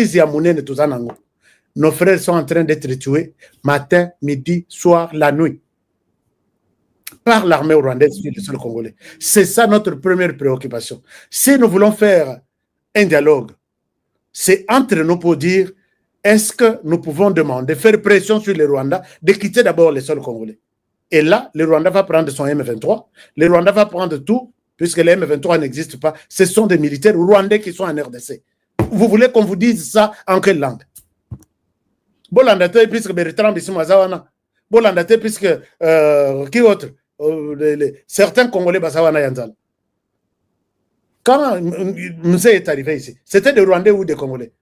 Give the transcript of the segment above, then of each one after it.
crise yamounene tozanango. Nos frères sont en train d'être tués matin, midi, soir, la nuit par l'armée rwandaise sur le sol congolais. C'est ça notre première préoccupation. Si nous voulons faire un dialogue, c'est entre nous pour dire est-ce que nous pouvons demander, faire pression sur les Rwandais de quitter d'abord le sol congolais. Et là, le Rwanda va prendre son M23, le Rwanda va prendre tout, puisque le M23 n'existe pas. Ce sont des militaires rwandais qui sont en RDC. Vous voulez qu'on vous dise ça en quelle langue? Bolandate, puisque Bertrand Bissou-Mazawana, Bolandate, puisque qui autre? Certains Congolais Basawana Yanzal. Quand Moussa est arrivé ici, c'était des Rwandais ou des Congolais?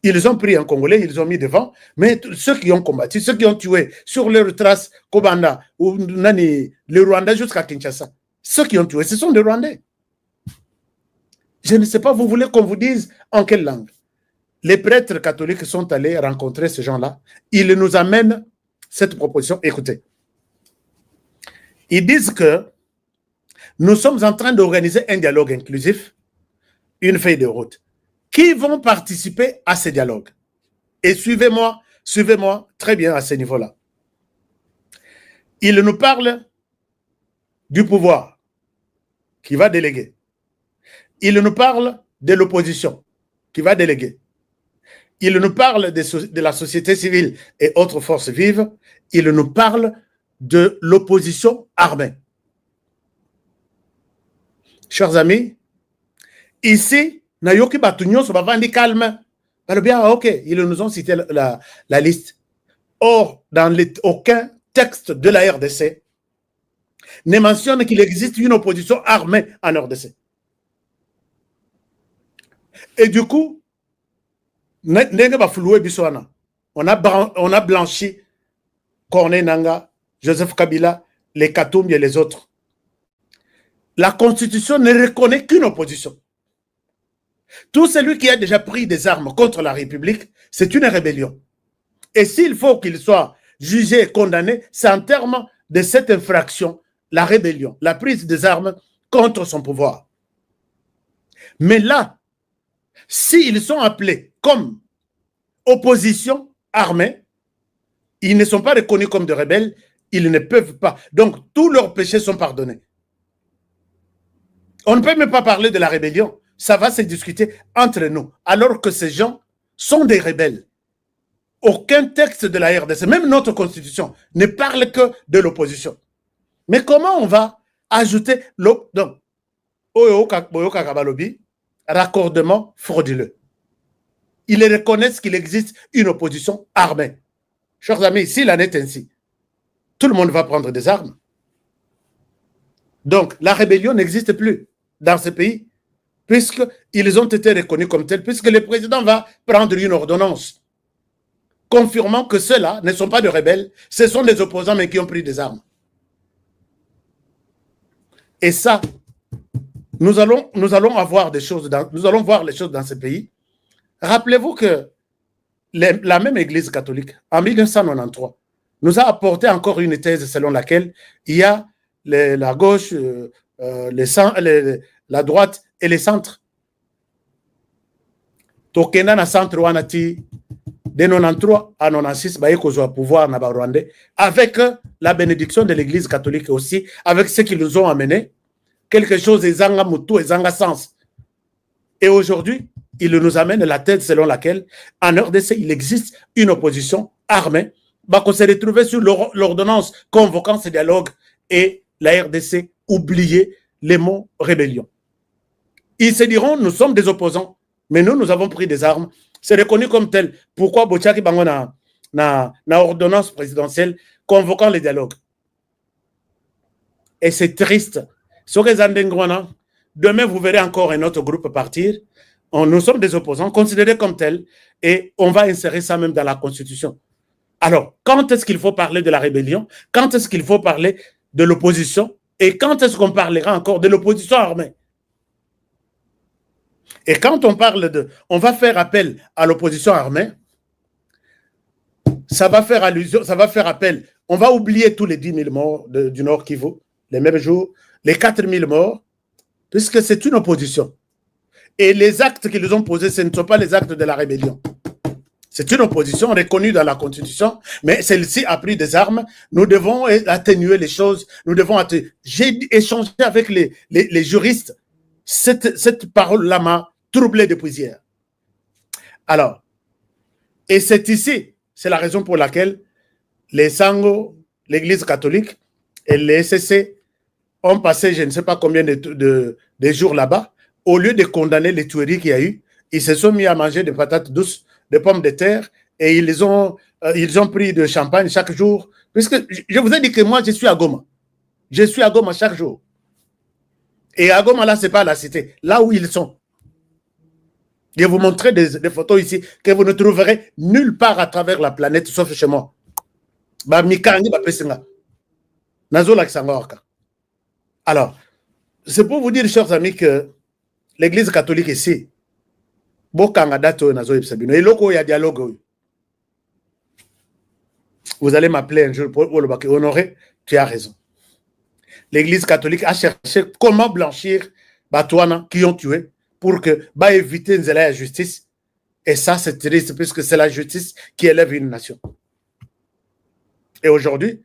Ils ont pris un Congolais, ils ont mis devant, mais ceux qui ont combattu, ceux qui ont tué sur leur trace Kobanda ou Nani, le Rwanda jusqu'à Kinshasa, ceux qui ont tué, ce sont des Rwandais. Je ne sais pas, vous voulez qu'on vous dise en quelle langue? Les prêtres catholiques sont allés rencontrer ces gens-là. Ils nous amènent cette proposition. Écoutez, ils disent que nous sommes en train d'organiser un dialogue inclusif, une feuille de route. Qui vont participer à ce dialogue? Et suivez-moi très bien à ce niveau-là. Ils nous parlent du pouvoir qui va déléguer. Ils nous parlent de l'opposition qui va déléguer. Ils nous parlent de la société civile et autres forces vives. Ils nous parlent de l'opposition armée. Chers amis, ici, Nayoki Batunyo se bavandi calme. Bien, ok, ils nous ont cité la liste. Or, dans aucun texte de la RDC ne mentionne qu'il existe une opposition armée en RDC. Et du coup, on a blanchi Corneille Nangaa, Joseph Kabila, les Katumbi et les autres. La Constitution ne reconnaît qu'une opposition. Tout celui qui a déjà pris des armes contre la République, c'est une rébellion. Et s'il faut qu'il soit jugé et condamné, c'est en termes de cette infraction, la rébellion, la prise des armes contre son pouvoir. Mais là, s'ils sont appelés comme opposition armée, ils ne sont pas reconnus comme des rebelles, ils ne peuvent pas. Donc, tous leurs péchés sont pardonnés. On ne peut même pas parler de la rébellion. Ça va se discuter entre nous, alors que ces gens sont des rebelles. Aucun texte de la RDC, même notre constitution, ne parle que de l'opposition. Mais comment on va ajouter donc, raccordement frauduleux? Ils reconnaissent qu'il existe une opposition armée. Chers amis, s'il en est ainsi, tout le monde va prendre des armes. Donc, la rébellion n'existe plus dans ce pays, puisqu'ils ont été reconnus comme tels, puisque le président va prendre une ordonnance confirmant que ceux-là ne sont pas des rebelles, ce sont des opposants, mais qui ont pris des armes. Et ça, nous allons avoir des choses, nous allons voir les choses dans ce pays. Rappelez-vous que la même Église catholique, en 1993, nous a apporté encore une thèse selon laquelle il y a la gauche, la droite et les centres. Tokena na centre wanati de 93 à 96 bayekozwa pouvoir na Rwandais avec la bénédiction de l'Église catholique aussi, avec ce qu'ils nous ont amené, quelque chose ezanga mutu ezanga sens. Et aujourd'hui, ils nous amènent la thèse selon laquelle en RDC il existe une opposition armée, qu'on s'est retrouvé sur l'ordonnance convoquant ce dialogue et la RDC oubliait les mots rébellion. Ils se diront, nous sommes des opposants, mais nous avons pris des armes. C'est reconnu comme tel. Pourquoi Bochaki Bango na ordonnance présidentielle convoquant les dialogues? Et c'est triste. Demain, vous verrez encore un autre groupe partir. Nous sommes des opposants, considérés comme tels, et on va insérer ça même dans la Constitution. Alors, quand est-ce qu'il faut parler de la rébellion? Quand est-ce qu'il faut parler de l'opposition? Et quand est-ce qu'on parlera encore de l'opposition armée? Et quand on parle on va faire appel à l'opposition armée, ça va faire allusion, ça va faire appel. On va oublier tous les 10 000 morts du Nord Kivu, les mêmes jours, les 4 000 morts, puisque c'est une opposition. Et les actes qu'ils ont posés, ce ne sont pas les actes de la rébellion. C'est une opposition reconnue dans la Constitution, mais celle-ci a pris des armes. Nous devons atténuer les choses. Nous devons atténuer. J'ai échangé avec les juristes. Cette parole-là m'a troublé depuis hier. Alors, et c'est ici, c'est la raison pour laquelle les Sango, l'Église catholique et les SCC ont passé je ne sais pas combien de jours là-bas. Au lieu de condamner les tueries qu'il y a eu, ils se sont mis à manger des patates douces, des pommes de terre, et ils ont pris de champagne chaque jour. Puisque je vous ai dit que moi, je suis à Goma. Je suis à Goma chaque jour. Et à Goma, là, ce n'est pas la cité. Là où ils sont. Je vais vous montrer des photos ici que vous ne trouverez nulle part à travers la planète, sauf chez moi. Alors, c'est pour vous dire, chers amis, que l'Église catholique ici, vous allez m'appeler un jour pour honorer, tu as raison. L'Église catholique a cherché comment blanchir Batouana qui ont tué pour éviter la justice. Et ça, c'est triste puisque c'est la justice qui élève une nation. Et aujourd'hui,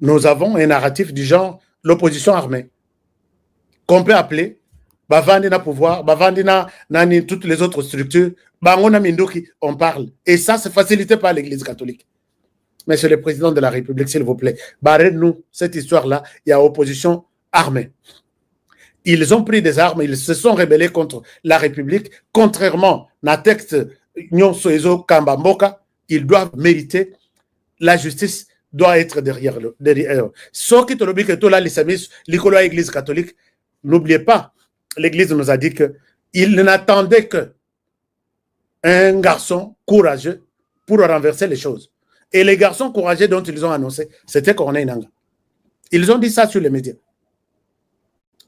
nous avons un narratif du genre l'opposition armée qu'on peut appeler Bavandina pouvoir, Bavandina nani toutes les autres structures, Bangona Mindoki, on parle. Et ça, c'est facilité par l'Église catholique. Monsieur le Président de la République, s'il vous plaît, barrez-nous cette histoire-là, il y a opposition armée. Ils ont pris des armes, ils se sont rebellés contre la République, contrairement à texte Nyon Soezo Kambamboka, ils doivent mériter, la justice doit être derrière eux. Ce qui est que tout là, l'Église catholique, n'oubliez pas, l'Église nous a dit qu'il n'attendait qu'un garçon courageux pour renverser les choses. Et les garçons courageux dont ils ont annoncé, c'était Corneille Nangaa. Ils ont dit ça sur les médias.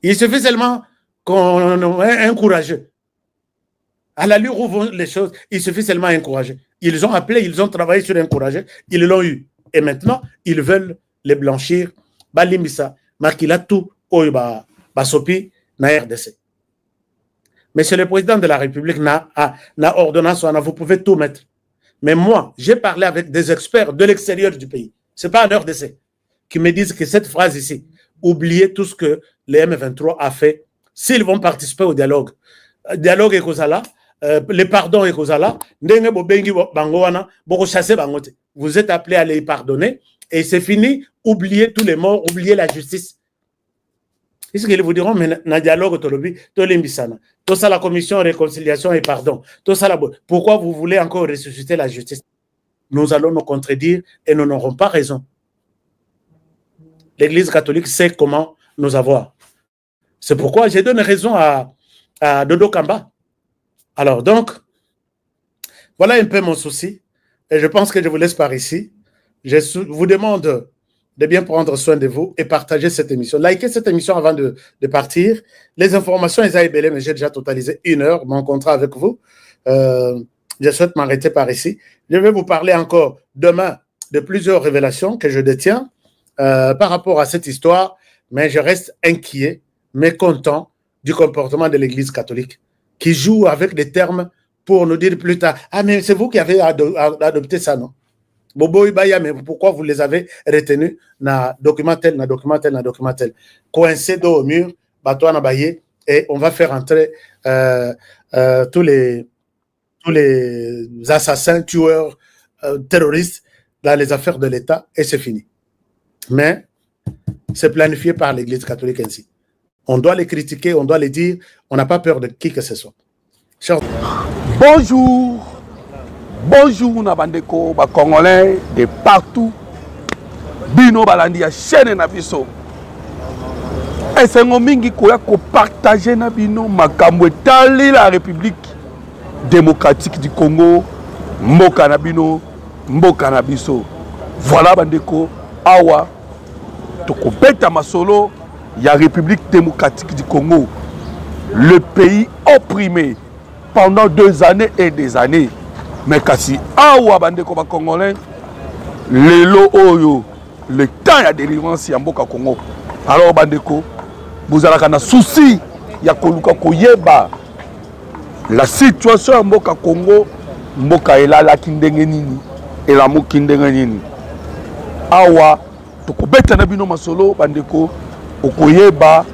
Il suffit seulement qu'on ait un courageux. À l'allure où vont les choses, il suffit seulement un courageux. Ils ont appelé, ils ont travaillé sur un courageux, ils l'ont eu. Et maintenant, ils veulent les blanchir. Balimisa, Makilatu, Oiba, Basopi, na RDC. Monsieur le Président de la République n'a ordonnance, vous pouvez tout mettre. Mais moi, j'ai parlé avec des experts de l'extérieur du pays. Ce n'est pas un RDC qui me disent que cette phrase ici, oubliez tout ce que les M23 a fait s'ils vont participer au dialogue. Dialogue et Kozala, les pardons et Kozala, vous êtes appelés à les pardonner et c'est fini, oubliez tous les morts, oubliez la justice. Est-ce qu'ils vous diront, mais dans le dialogue, tout ça, la commission réconciliation et pardon, tout ça, pourquoi vous voulez encore ressusciter la justice? Nous allons nous contredire et nous n'aurons pas raison. L'Église catholique sait comment nous avoir. C'est pourquoi j'ai donné raison à Dodo Kamba. Alors donc, voilà un peu mon souci. Et je pense que je vous laisse par ici. Je vous demande de bien prendre soin de vous et partager cette émission. Likez cette émission avant de partir. Les informations, Isaïe Belé, mais j'ai déjà totalisé 1 heure, mon contrat avec vous. Je souhaite m'arrêter par ici. Je vais vous parler encore demain de plusieurs révélations que je détiens par rapport à cette histoire, mais je reste inquiet, mécontent du comportement de l'Église catholique qui joue avec des termes pour nous dire plus tard, ah mais c'est vous qui avez adopté ça, non? Bobo Ibaya, mais pourquoi vous les avez retenus na document tel, na document tel, na document tel. Coincé dos au mur, bateau na baillé, et on va faire entrer tous les assassins, tueurs, terroristes dans les affaires de l'État, et c'est fini. Mais c'est planifié par l'Église catholique ainsi. On doit les critiquer, on doit les dire, on n'a pas peur de qui que ce soit. Bonjour. Bonjour Nabandeko, ba Congolais de partout. Bino balandi ya chaîne na biso. Esengo mingi koya ko partager na bino makambo etali la République démocratique du Congo, mboka na bino, mboka na biso. Voilà bandeko awa tokobeta masolo ya République démocratique du Congo. Le pays opprimé pendant 2 années et des années. Mais kasi awa bandeko ba Congolais lelo oyo le temps ya délivrance ya mboka Congo. Alors bandeko vous allez na souci ya koluka koyeba la situation ya mboka Congo mboka elalaki ndenge nini elamuki ndenge nini awa tokobeta na bino masolo bandeko okoyeba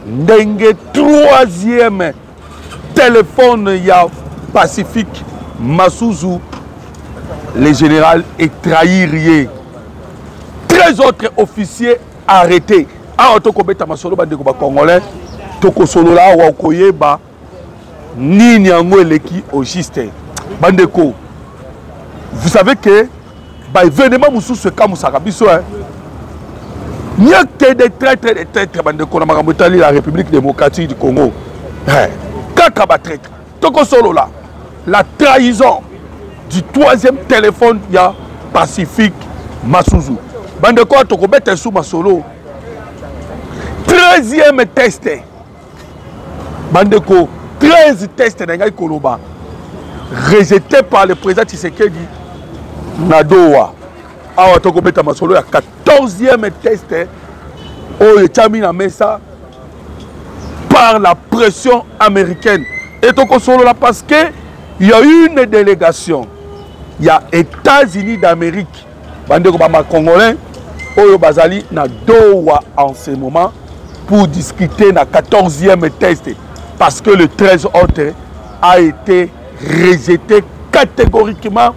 ndenge troisième téléphone ya Pacifique Massouzou le général est trahirier 13 autres officiers arrêtés awa tokobeta masolo bandeko ba congolais tokosolola awa okoyeba nini yango eleki au juste bandeko. Vous savez que bah événement mususu ekamusaka biso il n'y a que des traîtres bandeko na makambo etali la République démocratique du Congo kaka ba traître tokosolola la trahison du troisième téléphone ya Pacifique Massouzou bandeko tokobeta sous masolo 13e test bandeko 13 tests n'engai koloba rejeté par le président Tshisekedi Nadoa awa tokobeta masolo ya 14e test oyo etami na mesa par la pression américaine et tokosolola parce que il y a une délégation il y a États-Unis d'Amérique bandeko ba congolais oyo bazali na Doha en ce moment pour discuter na 14e test parce que le 13 autres a été rejeté catégoriquement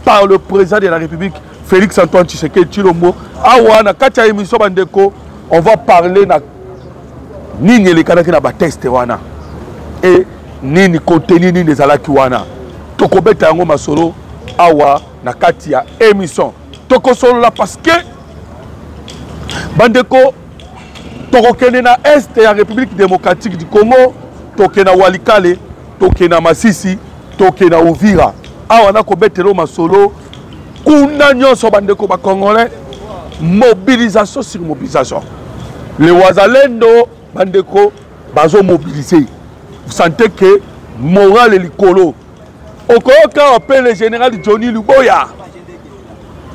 par le président de la République Félix Antoine Tshisekedi Tshilombo. Awa na katia émission bandeko on va parler na nini le kanaki na ba test wana et nini contenu nini ezalaki wana tokobeta yango masolo awa na katia émission tokosolo la parce que bandeko tokokende na est ya République démocratique du Congo tokena Walikale tokena Masisi tokena Uvira awa na kobetelo masolo kuna nyonso bandeko ba congolais mobilisation sur mobilisation les wazalendo bandeko bazo mobiliser vous sentez que moral et likolo okoka appelle le général Johnny Luboya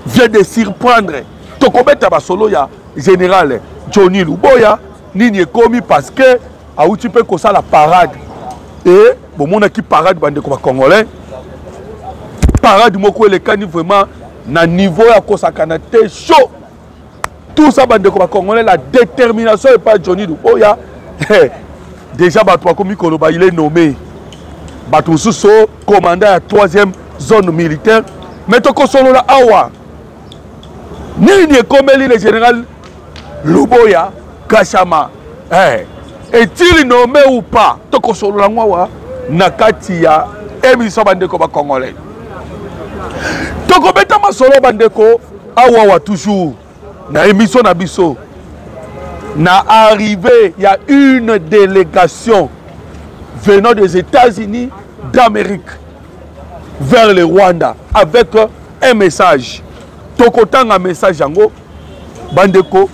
vient de surprendre tokobeta basolo ya général Johnny Luboya nini ekomi parce que auti pe kosa la parade et bon mon qui parade bandeko ba congolais parade moko elekani vraiment na niveau ya kosakana te chaud tout ça bandeko ba congolais la détermination et pas Johnny Luboya déjà bato komi koloba il est nommé bato suso commandant à 3e zone militaire mais toko solo la awa nini ekomeli le général Luboya Kashama est-il nommé ou pas toko solo la ngwa na kati ya émission bandeko ba congolais toko beta masolo bandeko awa wa toujours na émission na biso na arrivé il y a une délégation venant des États-Unis d'Amérique vers le Rwanda avec un message tokotanga message yango bandeko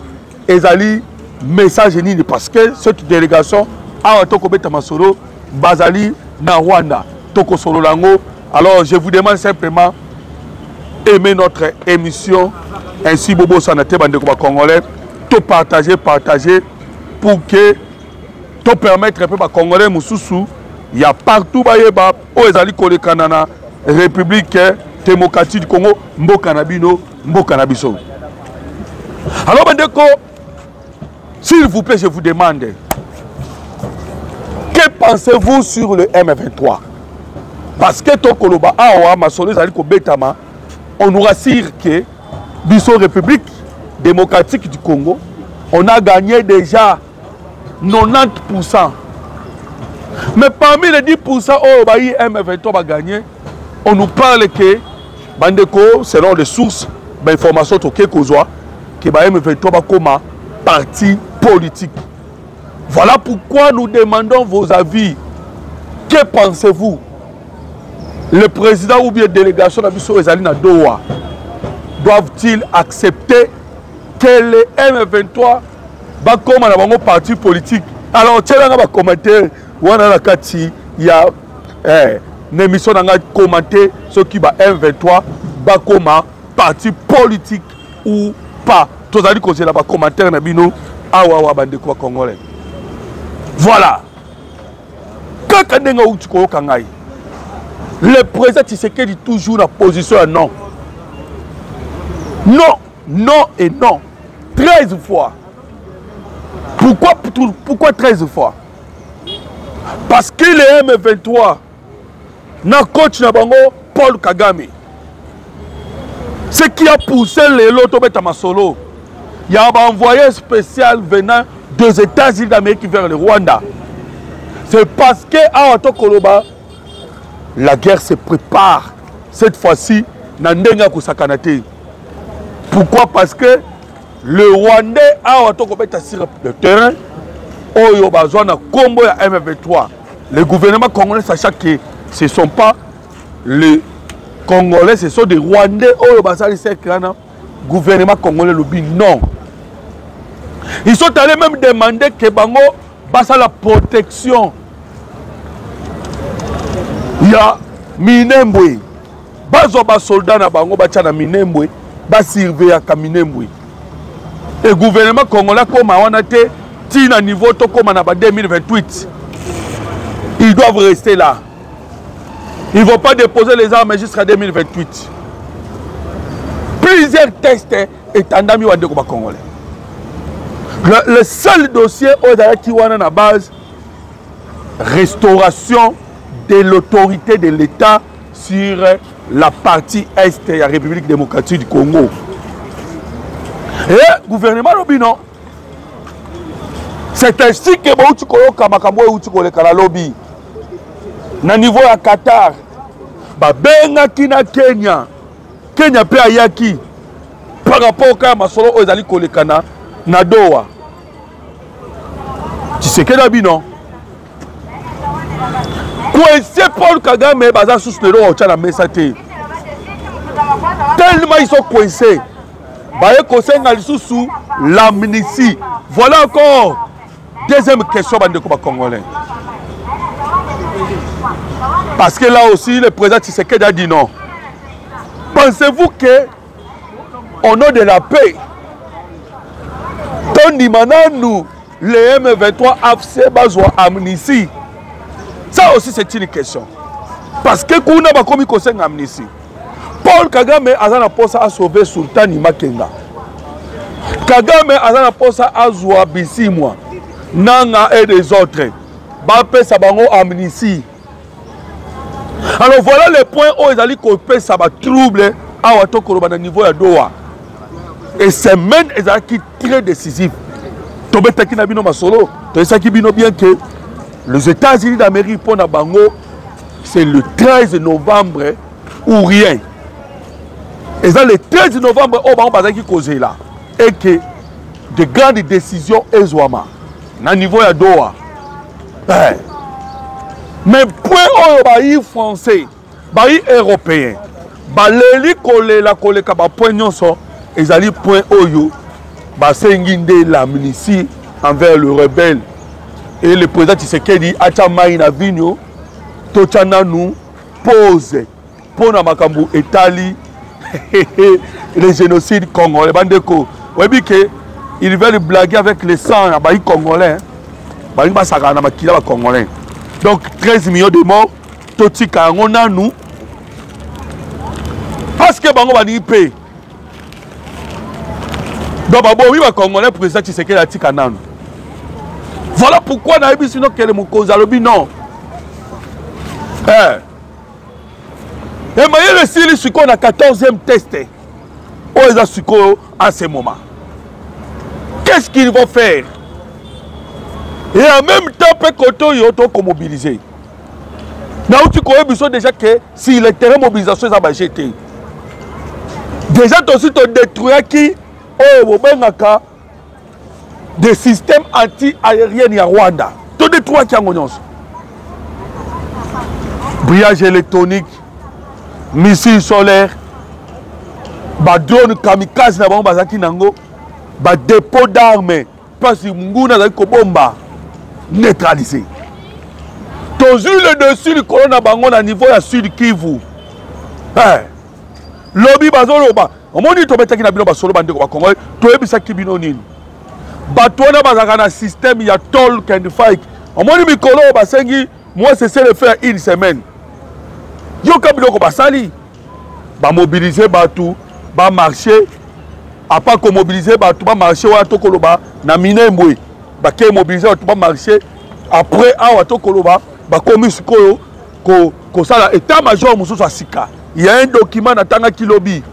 ezali message nini parce que cette délégation a tokobeta masolo bazali na Rwanda toko solo lango. Alors je vous demande simplement aimer notre émission ainsi bobo sanate bandeko ba congolais to partager pour que to permettre un peu ba congolais mususu il y a partout bayeba o ezali kolekana na République démocratique du Congo mboka na bino mboka na biso. Alors bandeko, s'il vous plaît je vous demande que pensez-vous sur le M23 parce que tokoloba awa masolo ezali ko betama on nous rassure que biso République démocratique du Congo on a gagné déjà 90%. Mais parmi les 10% oh bah M23 va gagner, on nous parle que bandeko selon les sources d'information toke kozwa que bah M23 va comme parti politique. Voilà pourquoi nous demandons vos avis. Que pensez-vous? Le président ou bien délégation d'Abisso Ezali na Doha doivent-ils accepter que le M23 va comme un parti politique? Alors, tiens, on va commenter. Wana la kati ya l'émission n'a commenté ce qui va M23 va comme parti politique ou pas. Tous les que c'est là-bas commentaire na bino awa bandeko congolais. Voilà. kaka ndenga uti koyoka ngai. Le président Tshisekedi toujours la position à non. Non, non et non. 13 fois. Pourquoi 13 fois? Parce que les M23 na coach na bango Paul Kagame. Ce qui a poussé les lotos à Masolo. Il y a un envoyé spécial venant des États-Unis d'Amérique vers le Rwanda. C'est parce que à Otokoloba, la guerre se prépare. Cette fois-ci, Nandenga Kusakanate. Pourquoi? Parce que le Rwandais a Otokobeta sur le terrain. Oyo Bazwana Combo ya M23. Le gouvernement congolais, sachant que ce ne sont pas les Congolais, ce sont des Rwandais. Oyo Bazali Sekrana. Gouvernement congolais le non. Ils sont allés même demander que Bango basa la protection. Il y a Minembwe. Bazo ba soldat na Bango bacha na Minembwe. Ba surveiller ka Minembwe. Et le gouvernement congolais comme on a été à niveau to comme en 2028. Ils doivent rester là. Ils ne vont pas déposer les armes jusqu'à 2028. Plusieurs tests étendus au Congolais. Le seul dossier qui est à la base, restauration de l'autorité de l'État sur la partie est de la République démocratique du Congo. Et le gouvernement Lobino, c'est ainsi que Bauchi Koloka Makambo et Uchi Koleka la lobby. Na niveau à Qatar, Benga Kina Kenya, Kenya pe ayaki par rapport à Masolo Ozali Kolekana na Doha. Tu sais que d'abino. Coincé Paul Kagame baza sous le lot au la mesate. Tellement ils sont coincés. Baye kosenga lisusu l'amnistie. Voilà encore deuxième question bande ko ba congolais. Parce que là aussi le président Tshisekedi a dit non. Pensez-vous que au nom de la paix, Tony Mananu, les M23 AFC Bazwa amnistie? Ça aussi c'est une question. Parce que kuna ba komi kosenga amnistie. Paul Kagame azana posa a sauver Sultan Makenga. Kagame azana posa a zoa Bisimwa. Nanga et des autres. Bape Sabango amnistie. Alors voilà les points où ils allaient couper ça va troubler à Watokoroba au niveau de Doha. Et c'est même qui très décisif. Tombe Takina Bino Masolo, ça qui bino bien que les États-Unis d'Amérique pour Nabango, c'est le 13 novembre ou rien. Et ça le 13 novembre, on va qui causer là. Et que de grandes décisions Ezouama, au niveau de Doha. Mais point au français, baï européen, baléli collé la collé kaba point nyonso, ezali point oyo, basenginde l'amnistie envers le rebelle. Et le président Tshisekedi acha maina vigno, tochana nous pose pour na makambu etali le génocide congolais. Bandeko, webi que ils veulent blaguer avec les sangs baï congolais, baï masaka na makila ba congolais. Donc 13 millions de morts, Totika, on a nous. Parce que Bango va n'y payer. Donc, oui, le Congolais, président Tshisekedi a tika nan. Voilà pourquoi on a dit sinon que le Moukoza Lobi non. Et maintenant, le Syrie, c'est qu'on a 14e test. Où est-ce à ce moment? Qu'est-ce qu'ils vont faire? Et en même temps, ils ont mobilisé. Nous avons déjà que si les terrains de mobilisation sont jetés, déjà, aussi, ils ont détruit qui des systèmes anti-aériens à Rwanda. Ils ont détruit qui ont brillage électronique, missiles solaires, drone kamikaze, dépôt d'armes, parce que Munguna a bomba. Neutralisé. Toujours le dessus du colonne bango à niveau à Sud Kivu. Lobby bazoloba. On m'a dit to betaki na bino basolo bande ko Congo. To ebisa kibino nini. Batona bazaka na système ya toll can fight. On m'a dit mikolo basengi moi c'est le faire une semaine. Yo kabiloko basali ba mobiliser batou, ba marcher, à part qu'on mobiliser batou, ba marcher wa to koloba na minembwe, ba ke mobiliser batou ba marcher après awa to koloba ba komi sikoyo ko sala état major mususu asika. Il y a un document na tanga kilobi.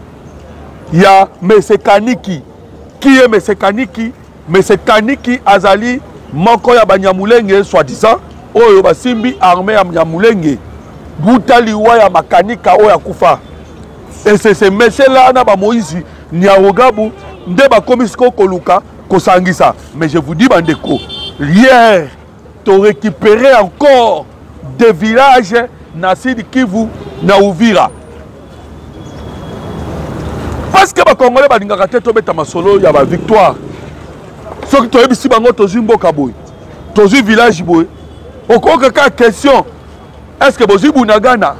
Il y a Mese Kaniki. Qui est Mese Kaniki? Mese Kaniki azali moko ya Banyamulenge soi-disant oyo basimbi armée ya Banyamulenge. Butaliwa ya makanika oya kufa. Et c'est ce monsieur là na ba Moïse Niarogabu nde ba komisiko koluka kosangisa. Mais je vous dis bandeko, hier tu récupéré encore des villages na Sud Kivu na Uvira. Parce que les Congolais balingaka te tobeta masolo ya ba victoire. Soki toyebisi bango tozwi mboka boy, tozwi village boy. Okoka ka question, est-ce que bozwi Bunagana?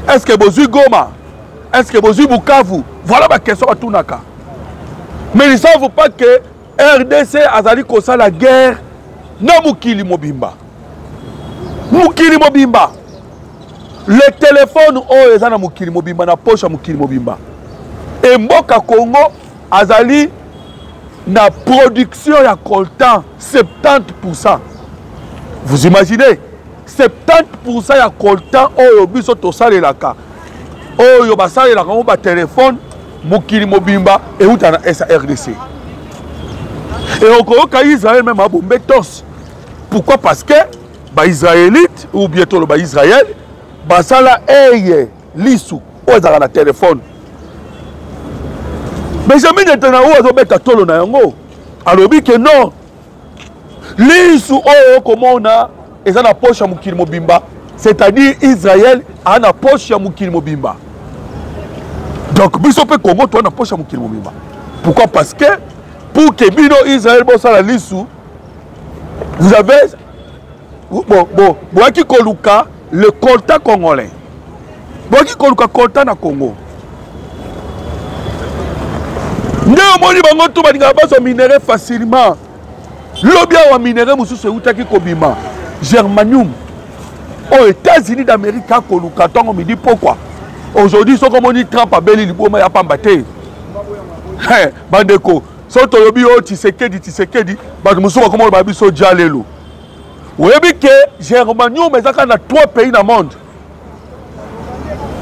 Est-ce que bozwi Goma? Est-ce que bozwi Bukavu? Voilà ma question à Tunaka. Mais ils ne savent pas que RDC azali kosa la guerre na Mukili Mobimba. Mukili Mobimba. Le téléphone oyo eza na Mukili Mobimba na poche ya Mukili Mobimba. Et Mboka Congo azali na production ya coltan 70%. Vous imaginez 70% ya coltan oyo biso tosalelaka oyo basalelaka ngo ba téléphone Mukili Mobimba et uta na SARDC. Et okoyoka Israël même abombe tos. Pourquoi? Parce que ba Israélite ou bientôt le ba Israël basala eye lisu oza na téléphone. Mais jamais n'entend où azobeta tolo na yango. Alobi que non. Lisu oyo comment on a eza na poche ya Mukili Mobimba, c'est-à-dire Israël a na poche ya Mukili Mobimba. Donc biso pe Congo to na poche ya Mukili Mobimba. Pourquoi? Parce que pour que bino Israël bossa la lisu, vous avez boaki koluka le coltan congolais. Boaki koluka coltan na Congo. Nous avons minéré facilement. L'obia wa minéré mususu eutaki kobima. Germanium. Aux États-Unis d'Amérique, on me dit pourquoi. Aujourd'hui, ce qu'on dit Trump a belli l'iboma ya pambate. Bandeko. So tolobi o Tshisekedi, mususu comment le babi so jalelo. Vous voyez que Germanium est dans 3 pays dans le monde.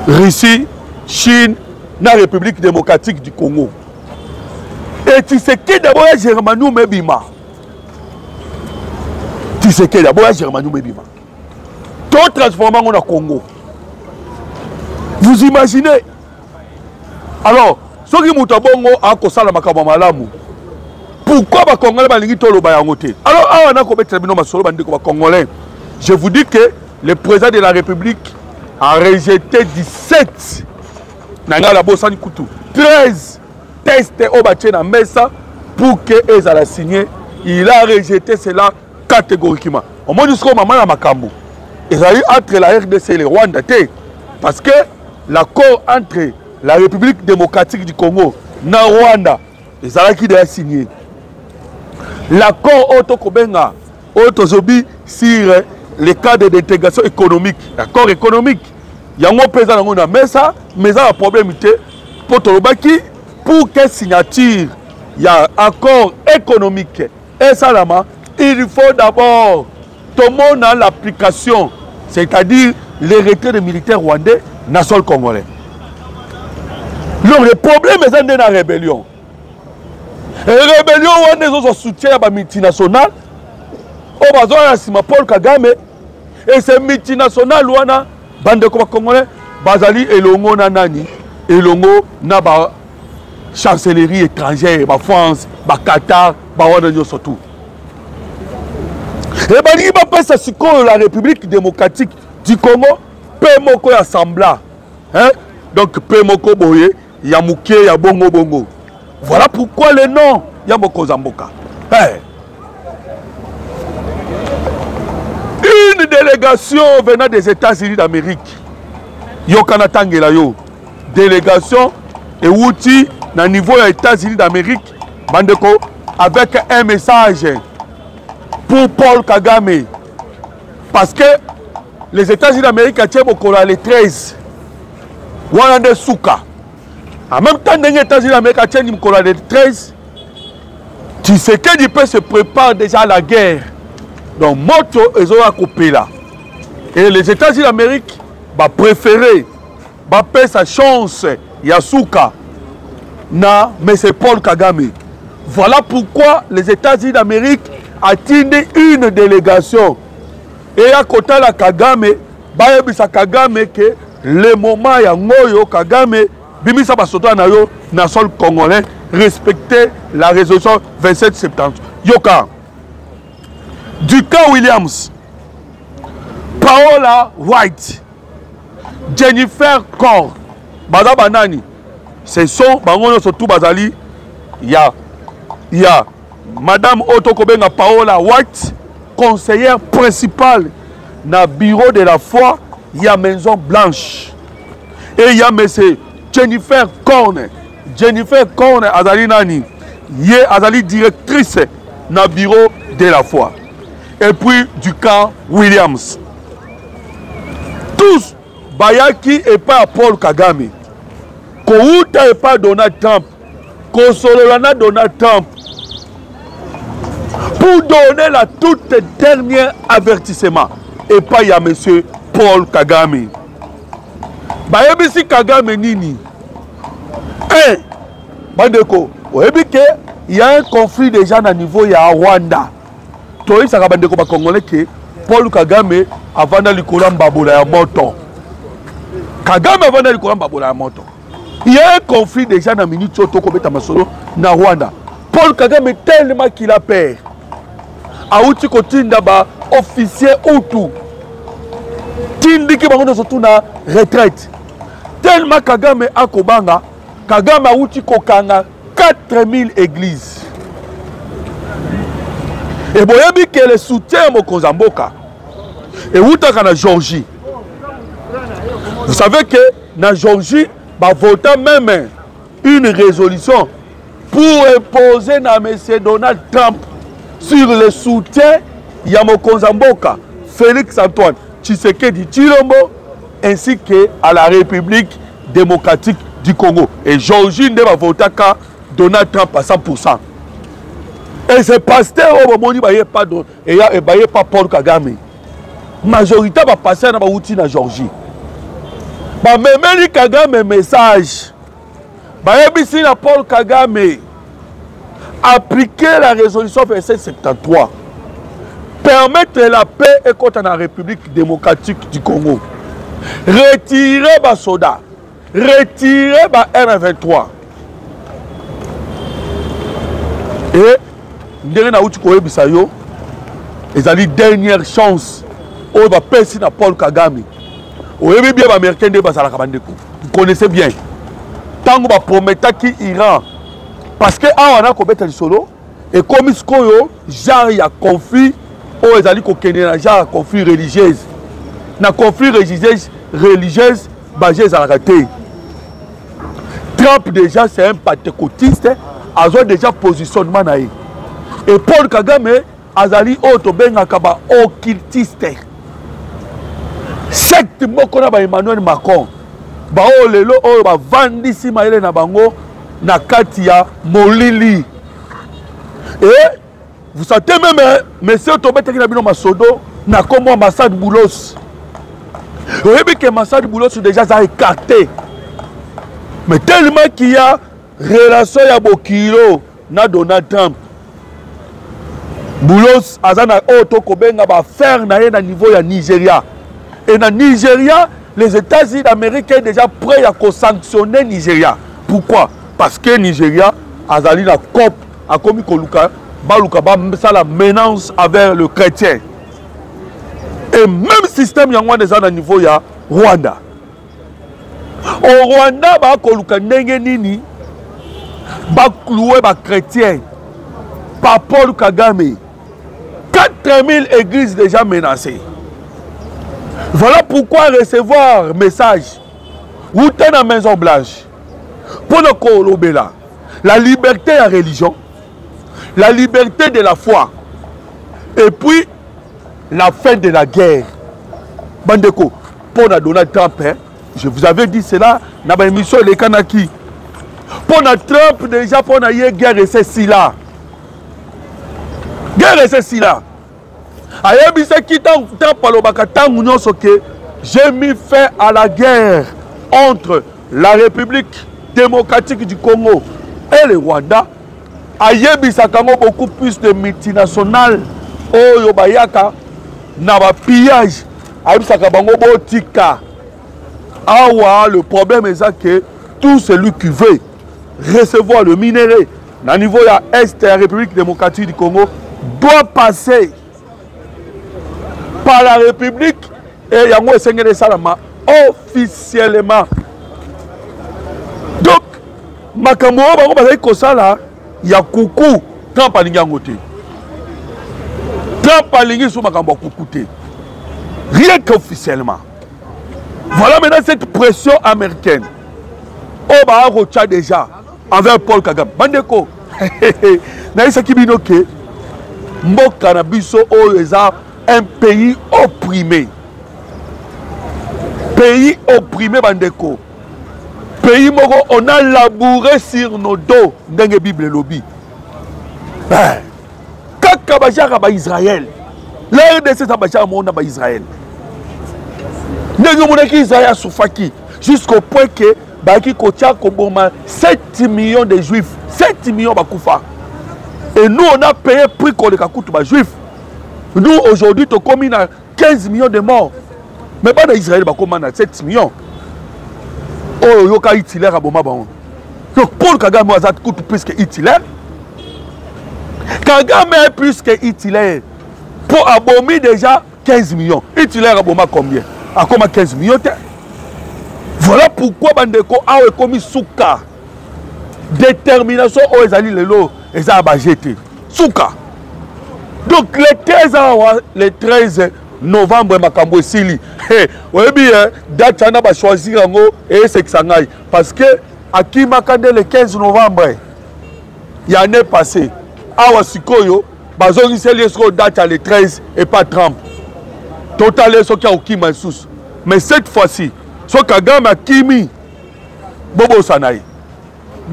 Russie, Chine, la République démocratique du Congo. Et Tshisekedi d'abord Germanium ebima. Tshisekedi d'abord Germanium ebima. Tout transformant au Congo. Vous imaginez? Alors, ce qui moutabongo a kosala makaba malamu. Pourquoi les Congolais balingi tolo bayangote? Alors, on a commis terminé ma solo bandeko ba Congolais. Je vous dis que le président de la République a rejeté 17 nangala bosani kutu 13 tests au bâtiment na mesa pour que les ala signé. Il a rejeté cela catégoriquement. Au moins jusqu'au moment la makambo. Ils ont eu entre la RDC et le Rwanda. Parce que l'accord entre la République démocratique du Congo et le Rwanda, ils ont déjà signé. L'accord Otokobenga, Otozobi sur les cadres d'intégration économique. L'accord économique. Il y a un président dans mais ça a un problème pour Tolobaki pour que signature il y a un accord économique. Et ça là, il faut d'abord tout le monde a l'application, c'est-à-dire les retraits des militaires rwandais dans le sol congolais. Donc le problème est dans la rébellion. Et la rébellion, on a soutien à la multinationale. On a besoin de Paul Kagame. Et ces multinationales, on a bande de Congolais, Bazali et Longo Nanani, et Longo na ba chancellerie étrangère, ba France, ba Qatar, ba Rwanda surtout. Et ben il va passer sur la République démocratique du Congo, Pemoko ya Sambla. Hein? Donc Pemoko Boye, Yamouké, ya Bongo Bongo. Voilà pourquoi le nom Yamoko Zamboka. Hey. Une délégation venant des États-Unis d'Amérique. Yokana Tangela yo. Délégation et outil na niveau des États-Unis d'Amérique. Bandeko avec un message pour Paul Kagame. Parce que les États-Unis d'Amérique ont les 13. Wana de Souka. En même temps, les États-Unis d'Amérique ont les 13. Tu sais que du peu se prépare déjà à la guerre. Donc, moto, ils ont coupé là. Et les États-Unis d'Amérique va préférer, va payer sa chance, Yasuka, na, mais c'est Paul Kagame. Voilà pourquoi les États-Unis d'Amérique attendent une délégation. Et à côté de Kagame, Bayebisa Kagame, que le moment ya ngoyo Kagame, Bimisa Basoto na yo, na sol congolais, respecter la résolution 2770. Yoka. Duka Williams, Paola White, Jennifer Kor, Baza Banani, ce sont surtout Bazali, il y a Madame Otokobenga Paola White, conseillère principale dans le bureau de la foi, il y a Maison Blanche. Et il y a M. Jennifer Korn. Jennifer Korn Azali Nani, il est Azali directrice dans le bureau de la foi. Et puis du camp Williams. Tous, Bayaki et pas Paul Kagame. Kouta et pas Donald Trump. Konsololana Donald Trump. Pour donner la toute dernière avertissement. Et pas il y a M. Paul Kagame. Bayabisi Kagame Nini. Bandeko, il y a un conflit déjà à niveau il y a Rwanda. Toi, ça va bandeko ba Congolais que Paul Kagame avant d'aller courir Mbabola ya moto. Kagame avant d'aller courir Mbabola ya moto. Il y a un conflit déjà dans minute Choto Kobeta Masolo na Rwanda. Paul Kagame tellement qu'il a peur. Aouti kotinda ba officier Outou. Tindi ki bango surtout na retraite. Tellement Kagame akobanga, Kagame aouti kokanga 4000 églises. Et boyebi que le soutien Mokozamboka et Outaka na Georgie. Vous savez que na Georgie va voter même une résolution pour imposer na M. Donald Trump sur le soutien ya Mokozamboka, Félix Antoine Tshisekedi Tshilombo ainsi que à la République démocratique du Congo. Et Georgie ne va voter qu'à Donald Trump à 100%. Et ce pasteur au moment où il n'y a pas Paul Kagame. La majorité va passer à la Georgie. Même Kagame message. Si Paul Kagame appliquer la résolution 2773, permettre la paix et contre la République démocratique du Congo. Retirer les soldats. Retirer les R23. Et ndenge na uti koyebisa yo ezali dernière chance oyo bapesi na Paul Kagame oyebi bien baaméricain nde bazalaka bandeko vous connaissez bien ntango baprometaki Iran parce que awa na kobeta lisolo ekomi sikoyo genre ya conflit oyo ezali kokende na genre ya conflit religieuse na conflit religieuse baje ezalaka te. Trump déjà c'est un pentecôtiste azo déjà positionnement na ye. Et Paul Kagame azali auto bengaka ba occultiste. Secte moko na ba Emmanuel Macron. Ba o lelo o ba vandisi maele na bango na kati ya molili. Et vous sentez même monsieur Tobete ki na bino masodo na kombo ambassade Boulos. Oui que ambassade Boulos déjà ça écarté. Mais tellement qu'il y a relation ya bokilo na Donald Trump. Boulos azana auto kobenga ba faire na ye na niveau ya Nigeria. Et na Nigeria, les États-Unis d'Amérique sont déjà prêts à sanctionner Nigeria. Pourquoi? Parce que Nigeria azali na COP a commis koluka baluka ba la menace avec le chrétien. Et même système yango déjà na niveau ya Rwanda. Au Rwanda ba koluka ndenge nini ba clouer ba chrétien par Paul Kagame. 4000 églises déjà menacées. Voilà pourquoi recevoir message ou dans la Maison Blanche pour le Kolobela, la liberté de la religion, la liberté de la foi, et puis la fin de la guerre. Bandeko, pour Donald Trump, hein, je vous avais dit cela dans l'émission Les Kanaki. Pour Trump, déjà, pour la guerre, c'est si là. Guerre, c'est si là. J'ai mis fin à la guerre entre la République démocratique du Congo et le Rwanda. Ayebisaka beaucoup plus de multinationales. Oyo bayaka na ba pillage. Ayebisaka bango botika. Awa, le problème est que tout celui qui veut recevoir le minerai au niveau de l'Est de la République démocratique du Congo doit passer par la République et Yango Esengele Salama officiellement. Donc, makambo bango bazali kosala ya kuku Trump alingi yango te. Trump alingi so makambo kuku te. Rien qu'officiellement. Voilà maintenant cette pression américaine. Oh bah rocha déjà envers Paul Kagame. Bandeko. Naïsa Kibinoke. Mboka na biso oyo un pays opprimé. Pays opprimé bandeko. Pays moko on a labouré sur nos dos ndenge Bible lobby. Kaka bajara ba Israël. L'RDC ça bajara mona ba Israël. Ndenge mona ki Israël soufaki jusqu'au point que baki kotia koboma 7 millions de juifs, 7 millions bakufa. Et nous on a payé prix qu'on les kakutu ba juifs. Nous aujourd'hui to commis à 15 millions de morts. Mais pas d'Israël ba commis à 7 millions. Oh yoka Hitler a boma ba on. Donc Paul Kagame a coûte plus que Hitler. Kagame est plus que Hitler. Pour abomir déjà 15 millions. Hitler a boma combien? A comment 15 millions? Voilà pourquoi Bandeko a commis souka. Détermination aux ezali lelo eza ba jeté. Souka. Donc le 13 novembre makambo sili. Oui bien date na ba choisir ngo et c'est que ça ngaille parce que akima kande le 15 novembre il y a année passée awa sikoyo bazongi seli esko date le 13 et pas 30. Total so kia okima sous. Mais cette fois-ci so Kagame akimi bobo sanayi.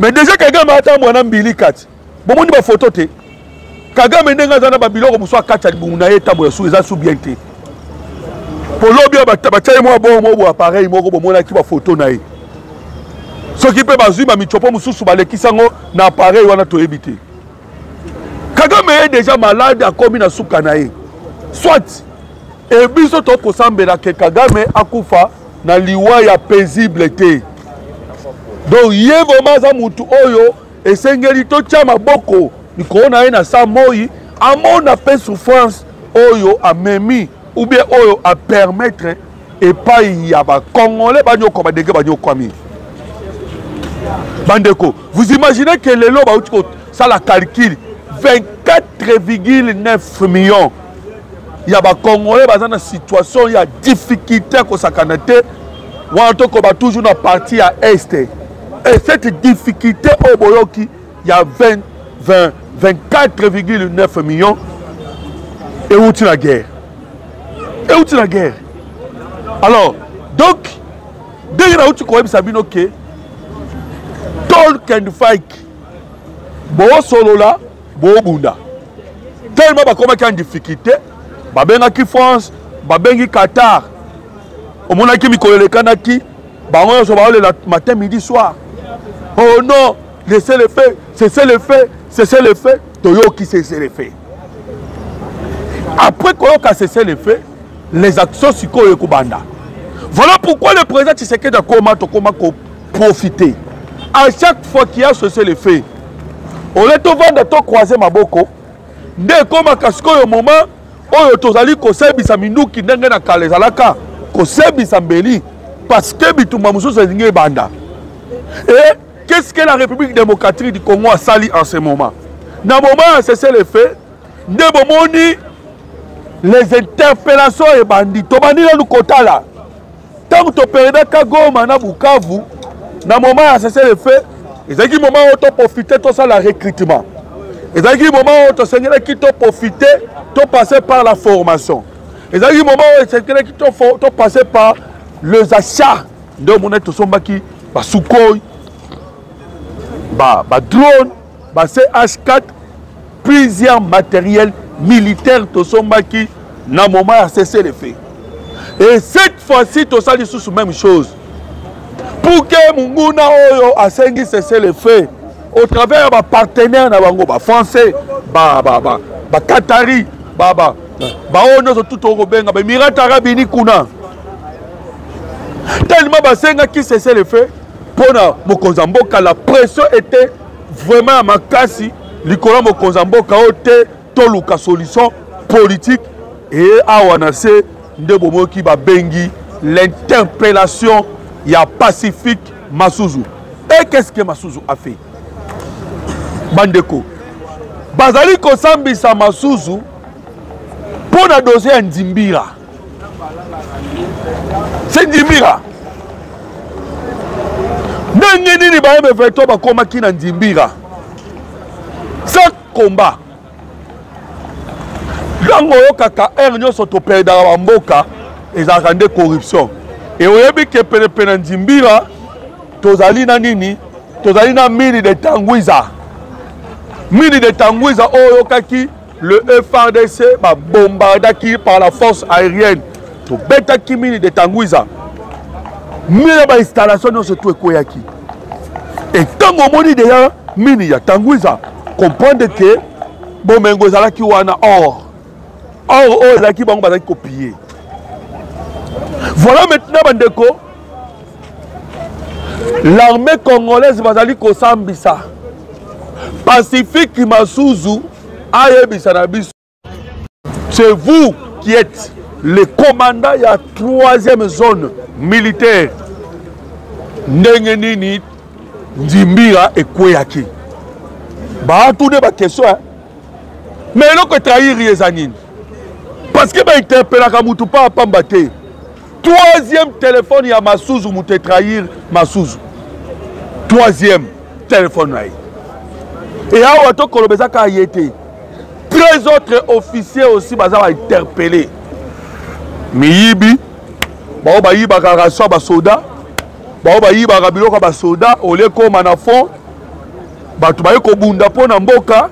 Mais déjà Kagame ata mwana mbili kati. Bomoni ba photo te. Kagame ndenga zana ba biloko muswa kati libuna ye tambo sous eza sous bien te. Pour l'obia bataya moi bon appareil moko bomona ki ba photo na ye. Ce qui peut bazui ba michopo mususu ba lekisango na appareil wana to ebité. Kagame est déjà malade a komi na suka na ye. Soit et biso to kosambela ke Kagame akufa na liwa ya paisible te. Donc yé vraiment za mutu oyo esengeli to tia maboko nikona ye na sa moi amona pe souffrance oyo a memi ou bien oyo a permettre et pas ya ba congolais banyoko ba dege banyoko ami. Bandeko, vous imaginez que le loba ça la calcul 24,9 millions. Il y a des Congolais dans une situation, il y a difficulté ko sakanate. On va toujours dans la partie à Est. Et cette difficulté au Boyoki, il y a 24,9 millions. Et où est la guerre? Et où est la guerre? Alors, donc, dès que tu connais Sabino que Tolkien Fike, Bo Solola, Bo Bunda. Tellement qu'il y a une difficulté. Babengi France, babengi Qatar. Au moment où Mikole Kanaki, on se parle le matin, midi, soir. Oh non, laissez le fait, cessez le fait, cessez le fait. Toyo qui cessez le fait. Après qu'on a cessé le fait, les actions sont Kubanda. Voilà pourquoi le président Tshisekedi a profité. À chaque fois qu'il y a cessé le fait, on est au vent de ton croisé Maboko. Dès qu'on a casqué au moment, oyo tozali kosebisa minduki ndenge na kale zalaka kosebisa mbeli parce que bitumba mususu ezingi banda. Et qu'est-ce que la République démocratique du Congo a sali en ce moment? Dans le moment cessé le fait, de bomoni les interpellations et bandits. Tobani na lukota là. Tant que tu perds Kagoma na Bukavu, dans le moment cessé le fait, ils ont dit moment où tu profiter de ça la recrutement. Et dans le moment où tu as profité, tu passer par la formation. Et ça, il y a un moment où c'est qui sont passés par les achats de monnaie de Sombaki, Sukhoi, drone, CH4, plusieurs matériels militaires de Sombaki, dans le moment à cesser les faits. Et cette fois-ci, tout ça, c'est la même chose. Pour que Munguna a cessé les faits, au travers de partenaires français, Qatari, tout européen, Émirats arabes unis, tellement qui cessait les faits, pour Mokozamboka, la pression était vraiment à ma casse. Nicolas Mokozamboka a une solution politique et à Wanase, qui va bengi l'interpellation. Il y a Pacifique Massouzou. Et qu'est-ce que Massouzou a fait? Bandeko. Bazali Kosambisa Massouzou pour la dossier en Ndimbira. C'est Ndimbira. Nengeni ba me fait to ba koma ki na Ndimbira. Ça combat. Lango yo kaka ernyo soto perdre ba mboka ezakande corruption. Et oyebi ke pene Ndimbira tozali na nini? Tozali na mini de Tangwiza. Mini de Tangwiza oyo kaki le FARDC ba bombardaki par la force aérienne. To beta ki mini de Tangwiza. Mini ba installation no se tout ekoyaki. Et tant on dit déjà mini ya Tangwiza, comprendre que bomengo zalaki wana or zaki bango bazaki copier. Voilà maintenant bandeko, l'armée congolaise bazali kosambisa Pacifique Massouzou ayebisa na biso. C'est vous qui êtes le commandant de la 3e zone militaire. Ndenge nini Ndimbira ekweyaki. Ba tout de ba question hein. Mais loko trahir yezanine. Parce que ba interpella ka mutu pa pambate. 3e téléphone ya Massouzou mouté trahir Massouzou. 3e téléphone là. Et à auto kolobeza ka yete. 13 autres officiers aussi baza interpellés. Miyibi ba yiba ka raso ba soda. Ba yiba ka biloko ba soda ole ko manafon. Batu ba ko bunda pona mboka.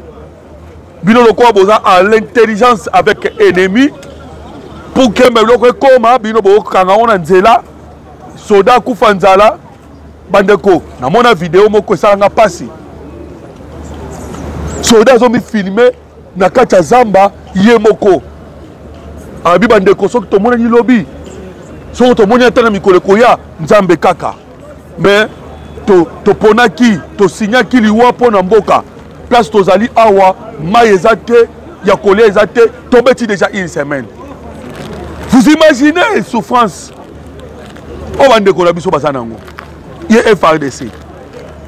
Bino loko boza à l'intelligence avec ennemi. Pour que me loko koma bino bo kanga ona nzela soda kufa nzala bandeko na mona vidéo moko salanga pasi soda zo mi filmer na kati ya zamba ye moko abi bandeko soki to mona ni lobi soki to mona tana mikolo koya nzambe kaka mais to ponaki to signaki liwa pona mboka place tozali awa maezate ya kolia ezate to beti déjà une semaine. Vous imaginez les souffrances? On va décoller biso basanango. Il y a FARDC.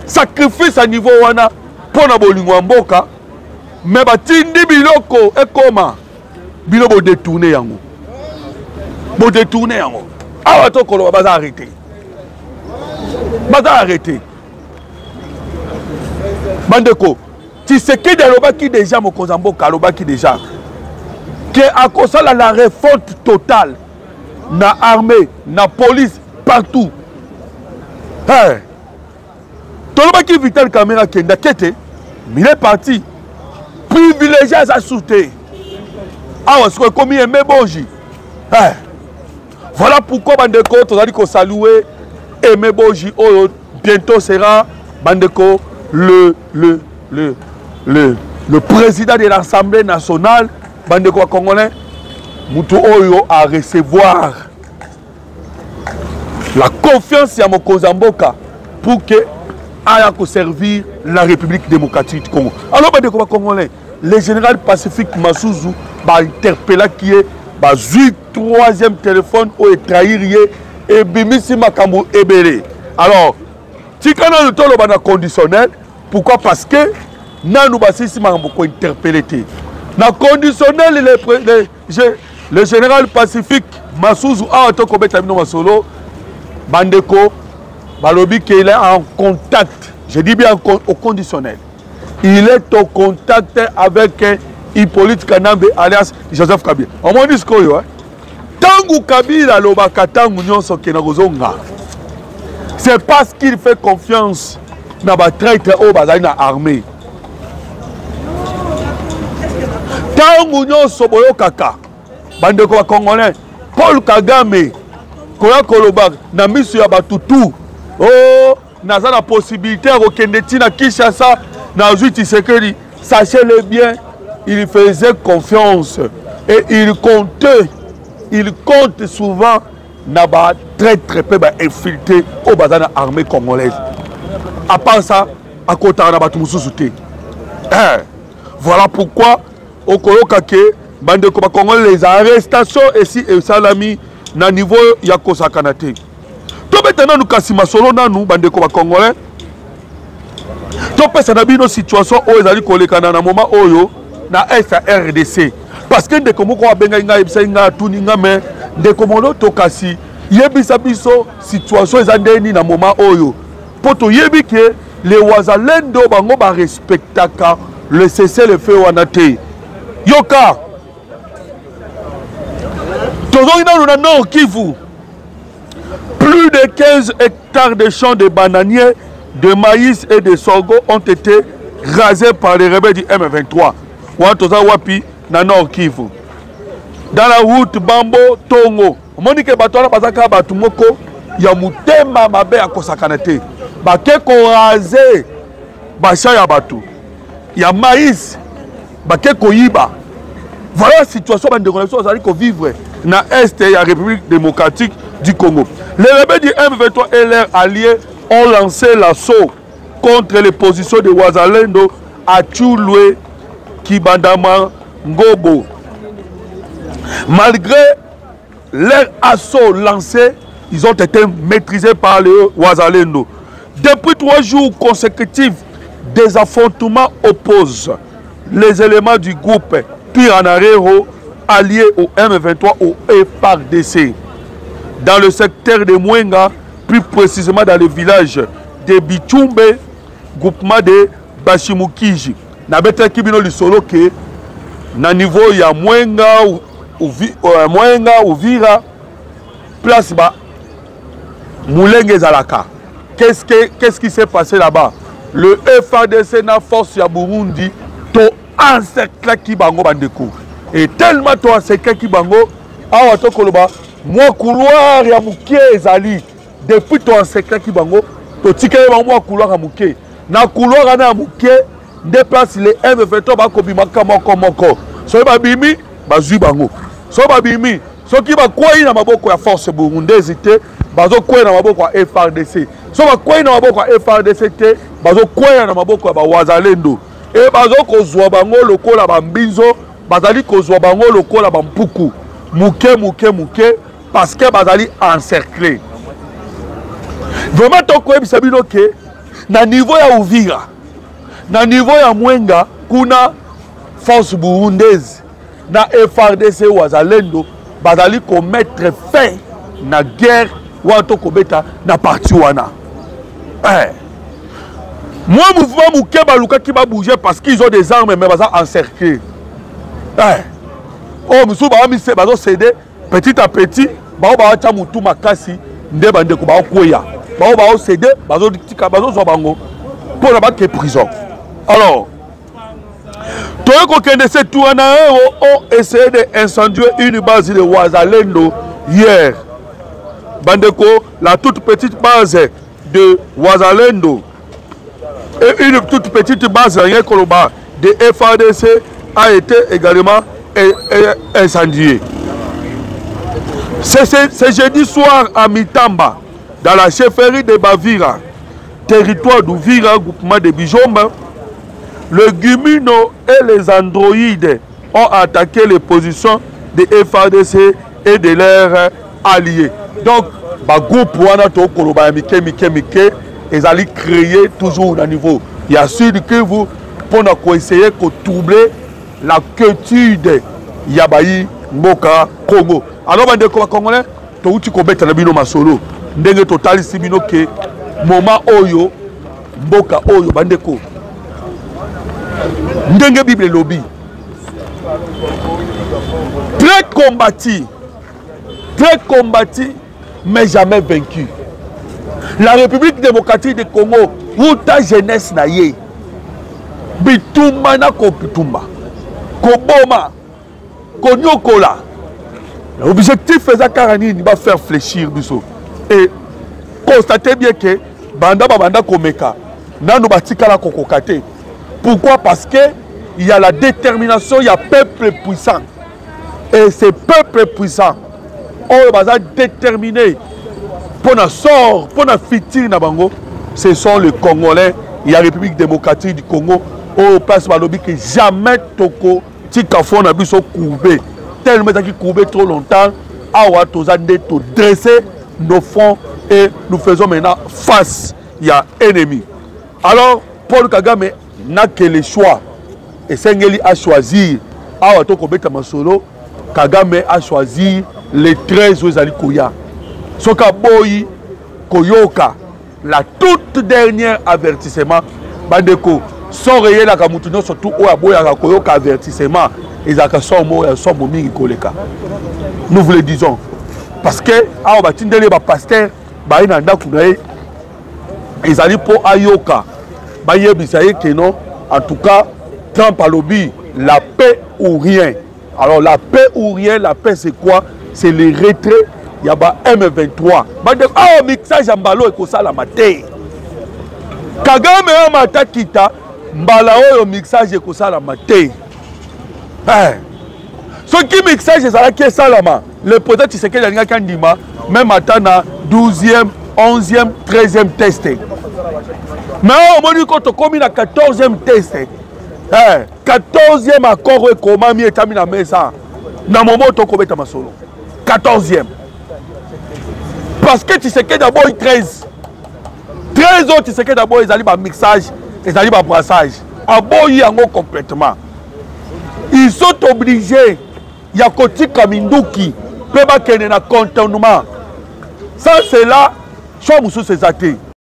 Sacrifice à niveau wana pour na bolingo mboka. Mais batindi biloko e koma bilo bo détourner yango. Bo détourner yango. Awa to kolo baza arrêter. Baza arrêter. Bandeko, tu sais que de lobaki déjà mokonza mboka lobaki déjà. Que à cause de la révolte totale, na armée, na police, partout. Hey. Tout le monde qui vit la caméra qui est quitté, mais il est parti. Privilégié à soutenir. Ah, on se reconnaît un Meboji. Hey. Voilà pourquoi Bandeko, tu as dit qu'on saluait Meboji. Oh, bientôt sera Bandeko le président de l'Assemblée nationale. Bandeko congolais, Moutou Oyo à recevoir la confiance à Mokozamboka pour que aya servir la République démocratique du Congo. Alors Bandeko congolais, le général Pacifique Massouzou va interpeller qui est 3e téléphone au trahir et bimisi makambo ebele. Alors, si quand on a le conditionnel, pourquoi? Parce que nous basisi makambo ko interpeller. Na conditionnel le général Pacifique Massouzou a auto kobeta bino masolo bandeko balobi qu'il est en contact, je dis bien au conditionnel, il est au contact avec Hippolyte Kanambe alias Joseph Kabila. On m'a dit ce qu'on Tangu Kabila lobaka tangu nyonso ke na kozonga. C'est parce qu'il fait confiance na ba traître au bazali na armée. Tangu nyonso boyo kaka bande ko congolais Paul Kagame koya koloba na miso ya batutu oh naza la possibilité de kende tina Kinshasa na Juti Sekeri. Sachez-le bien, il faisait confiance et il compte souvent na ba très peu ba infiltré au bazana armée congolaise. À part ça, à côté na ba tumususuté. Voilà pourquoi au Kolokake bande ko ba congolais les arrestations ici et salami na niveau ya kosakanate. To betana nous kasima solo na nous bande ko ba congolais. To pesa na bino situation o ezali kolekana na moment oyo na RDC. Parce que ndeko moko abenga nga ebisa nga tuni nga me ndeko molo to kasi yebisa biso situation ezandeni na moment oyo. Poto yebi ke les wazalendo bango ba respectaka le cessez-le-feu wana te. Yoka tozongi na Nord Kivu. Plus de 15 hectares de champs de bananiers, de maïs et de sorgho ont été rasés par les rebelles du M23. Wantoza wapi na Nord Kivu. Dans la route Bambo Tongo. Monique Batona bazaka batu moko ya mutema mabe ya kosakanate. Bake ko raser basha ya batu. Ya maïs bake ko yiba. Voilà la situation de connexion qu'on vivre dans l'Est et la République démocratique du Congo. Les rebelles du M23 et leurs alliés ont lancé l'assaut contre les positions de Wazalendo à Tchouloué, Kibandama, Ngobo. Malgré leur assaut lancé, ils ont été maîtrisés par les Wazalendo. Depuis 3 jours consécutifs, des affrontements opposent les éléments du groupe Piranarero alliés au M23 au FARDC. Dans le secteur de Mwenga, plus précisément dans le village de Bichumbe, groupement de Bashimukiji. Na beta kibino lisolo ke na niveau ya Mwenga Uvira place ba Moulenge Zalaka. Qu'est-ce qui s'est passé là-bas? Le FARDC na force ya Burundi to encercler Kibango bandeko. Et tellement to encercler Kibango awa to koloba moi couloir ya mukie ezali depuis to encercler Kibango to tikele ba moi couloir ya mukie. Na couloir na mukie déplace les M23 ba kobima moko. So ba bimi bazui bango. So ba bimi so ki ba kwai na maboko ya force burundaise te bazo kwai na maboko ya FARDC. So ba kwai na maboko ya FARDC te bazo kwai na maboko ya ba Wazalendo. Et bazo kozwa bango lokola ba mbinzo bazali kozwa bango lokola ba mpuku. Muke parce que bazali encerclé. Vraiment toko ebisa bino ke na niveau ya Uvira, na niveau ya Mwenga kuna force burundaise na FARDC Wazalendo bazali ko mettre fin na guerre wato ko beta na parti wana. Moi mouvement muke baluka ki ba bouger parce qu'ils ont des armes mais baza encerclés. Oh musu ba mi se bazo céder petit à petit ba ba cha mutu makasi nde bande ko ba koya. Ba céder bazo tika bazo zo bango pour la battre prison. Alors toi ko kende se tuana ont essayé d'incendier une base de Wazalendo hier. Bandeko, la toute petite base de Wazalendo et une toute petite base rien Koloba de FARDC a été également incendiée. C'est jeudi soir à Mitamba, dans la chefferie de Bavira, territoire d'Ouvira, groupement de Bijomba, le Gumino et les androïdes ont attaqué les positions des FARDC et de leurs alliés. Donc, le groupe Wanato Koloba Mike, ils allaient créer toujours au niveau. Il y a Sud Kivu pour essayer de troubler la culture de Yabayi Mboka Congo. Alors, les Congolais, tu as dit que tu as dit masolo. Ndenge total sibino ke moment oyo Mboka oyo bandeko. Ndenge Bible lobby. Très combattu. très combattu, mais jamais vaincu. La République démocratique du Congo, où ta jeunesse n'a yé, bitumba na ko bitumba, ko boma, ko nyokola. L'objectif est de faire fléchir biso et constater bien que banda komeka, nano batika la kokokate. Pourquoi? Parce que il y a la détermination, il y a peuple puissant. Et ces peuples puissants, on va déterminer pour na sort, pour na futur na bango, ce sont les Congolais, il y a la République démocratique du Congo, au place balobi que jamais toko tikafon na biso courbé, tellement qui courbé trop longtemps, awa tozande to dresser nos fronts et nous faisons maintenant face, il y a ennemi. Alors Paul Kagame n'a que le choix et Sengeli a choisi awa toko beta masolo. Kagame a choisi les 13 Ouezali Koya. Soka Boyi Koyoka, la toute dernière avertissement. Bandeko, sans rayer la Kamoutuno, surtout au Aboya Koyoka avertissement, ils ont son momi Koleka. Nous vous le disons. Parce que, à Obatindele, les pasteurs, ils allaient pour Ayoka. En tout cas, Trump a lobby la paix ou rien. Alors la paix ou rien, la paix c'est quoi? C'est le retrait. Il y a M23. Ah, mixage en ballon et ça la maté. Kagame a mata kita, mbalao au mixage et ça la maté. Ce qui mixage c'est ça qui est salama. Le peut-être c'est que y a Kandima, même attend 12e, 11e, 13e test. Mais au moment quand on commis à 14e test. 14e accord et comment mi est mis à mesa. Dans mon moment to kobeta masolo. 14e. Parce que tu sais que d'abord 13. 13 autres tu sais que d'abord ils allaient par mixage, ils allaient par brassage. Aboyi yango complètement. Ils sont obligés. Il y a Koti Kaminduki. Peba kene na contournement. Ça c'est là. Chomusu c'est athée.